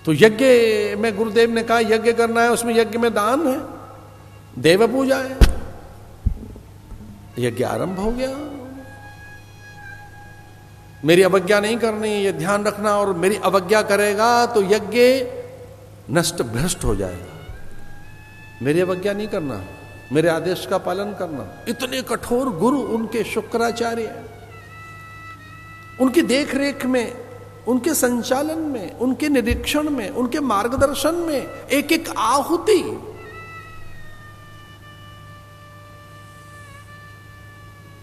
तो यज्ञ में गुरुदेव ने कहा यज्ञ करना है, उसमें यज्ञ में दान है, देव पूजा है। यज्ञ आरंभ हो गया। मेरी अवज्ञा नहीं करनी, ये ध्यान रखना, और मेरी अवज्ञा करेगा तो यज्ञ नष्ट भ्रष्ट हो जाएगा। मेरी अवज्ञा नहीं करना, मेरे आदेश का पालन करना। इतने कठोर गुरु उनके शुक्राचार्य, उनकी देखरेख में, उनके संचालन में, उनके निरीक्षण में, उनके मार्गदर्शन में एक एक आहुति।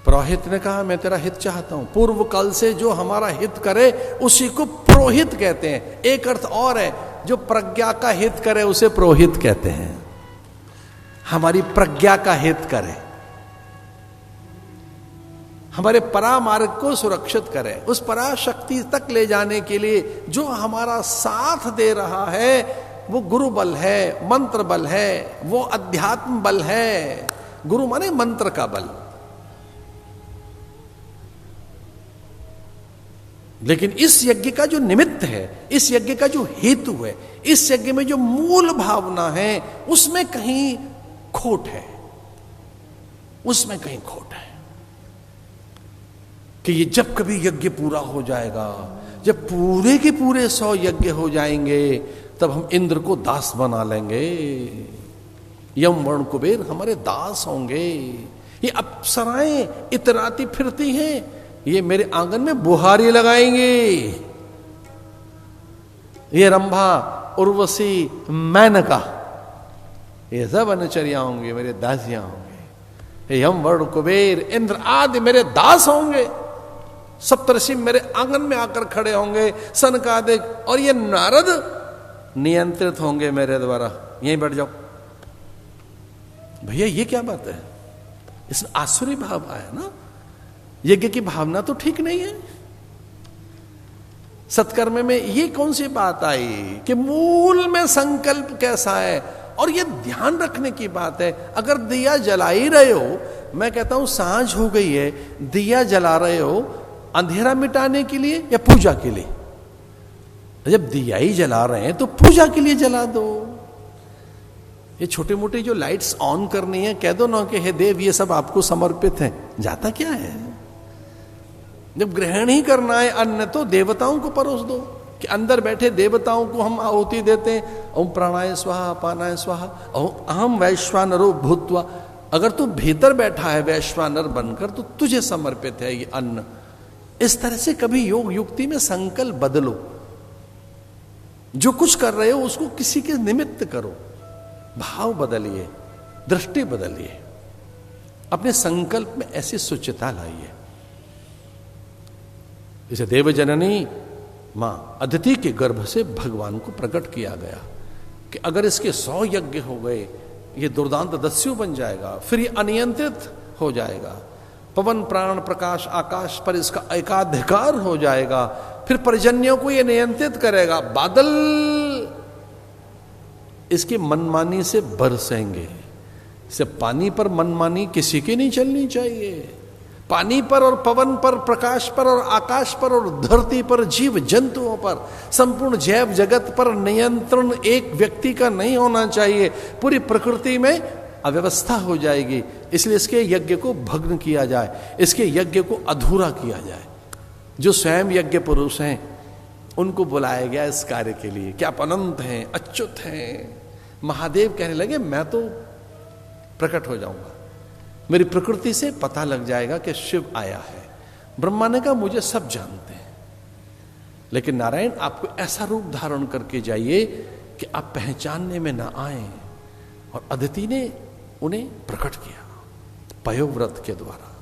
पुरोहित ने कहा मैं तेरा हित चाहता हूं। पूर्व काल से जो हमारा हित करे उसी को पुरोहित कहते हैं। एक अर्थ और है, जो प्रज्ञा का हित करे उसे पुरोहित कहते हैं। हमारी प्रज्ञा का हित करे, हमारे परामार्ग को सुरक्षित करे, उस पराशक्ति तक ले जाने के लिए जो हमारा साथ दे रहा है वो गुरु बल है, मंत्र बल है, वो अध्यात्म बल है। गुरु माने मंत्र का बल। लेकिन इस यज्ञ का जो निमित्त है, इस यज्ञ का जो हेतु है, इस यज्ञ में जो मूल भावना है, उसमें कहीं खोट है, उसमें कहीं खोट है। कि ये जब कभी यज्ञ पूरा हो जाएगा, जब पूरे के पूरे 100 यज्ञ हो जाएंगे, तब हम इंद्र को दास बना लेंगे। यम वर्ण कुबेर हमारे दास होंगे। ये अप्सराएं इतराती फिरती हैं, ये मेरे आंगन में बुहारी लगाएंगे। ये रंभा, उर्वशी, मेनका, ये सब अनुचरिया होंगे, मेरे दासियां होंगे। यम वर्ण कुबेर इंद्र आदि मेरे दास होंगे। सप्तर्षि मेरे आंगन में आकर खड़े होंगे, सनकादिक, और ये नारद नियंत्रित होंगे मेरे द्वारा। यहीं बैठ जाओ। भैया ये क्या बात है? इसमें आसुरी भाव आया ना। यज्ञ की भावना तो ठीक नहीं है। सत्कर्म में ये कौन सी बात आई कि मूल में संकल्प कैसा है? और ये ध्यान रखने की बात है। अगर दिया जला ही रहे हो, मैं कहता हूं सांझ हो गई है, दिया जला रहे हो अंधेरा मिटाने के लिए या पूजा के लिए? जब दिया ही जला रहे हैं तो पूजा के लिए जला दो। ये छोटे मोटे जो लाइट्स ऑन करनी है, कह दो ना कि हे देव ये सब आपको समर्पित है। जाता क्या है? जब ग्रहण ही करना है अन्न तो देवताओं को परोस दो, कि अंदर बैठे देवताओं को हम आहुति देते हैं। ओम प्राणाय स्वाहा, अपानाय स्वाहा, अहम वैश्वानरो भूत्वा। अगर तू भीतर बैठा है वैश्वानर बनकर तो तुझे समर्पित है ये अन्न। इस तरह से कभी योग युक्ति में संकल्प बदलो। जो कुछ कर रहे हो उसको किसी के निमित्त करो। भाव बदलिए, दृष्टि बदलिए, अपने संकल्प में ऐसी सुचिता लाइए। जैसे देवजननी मां अदिति के गर्भ से भगवान को प्रकट किया गया कि अगर इसके 100 यज्ञ हो गए, ये दुर्दांत दस्यु बन जाएगा, फिर ये अनियंत्रित हो जाएगा। पवन प्राण प्रकाश आकाश पर इसका एकाधिकार हो जाएगा, फिर पर्जन्यों को ये नियंत्रित करेगा। बादल इसकी मनमानी से बरसेंगे। इसे पानी पर मनमानी किसी की नहीं चलनी चाहिए। पानी पर और पवन पर, प्रकाश पर और आकाश पर और धरती पर, जीव जंतुओं पर, संपूर्ण जैव जगत पर नियंत्रण एक व्यक्ति का नहीं होना चाहिए। पूरी प्रकृति में अव्यवस्था हो जाएगी। इसलिए इसके यज्ञ को भग्न किया जाए, इसके यज्ञ को अधूरा किया जाए। जो स्वयं यज्ञ पुरुष हैं उनको बुलाया गया इस कार्य के लिए कि आप अनंत हैं, अच्युत हैं। महादेव कहने लगे मैं तो प्रकट हो जाऊंगा, मेरी प्रकृति से पता लग जाएगा कि शिव आया है। ब्रह्मा ने कहा मुझे सब जानते हैं, लेकिन नारायण आपको ऐसा रूप धारण करके जाइए कि आप पहचानने में ना आए। और अदिति ने उन्हें प्रकट किया पयोव्रत के द्वारा।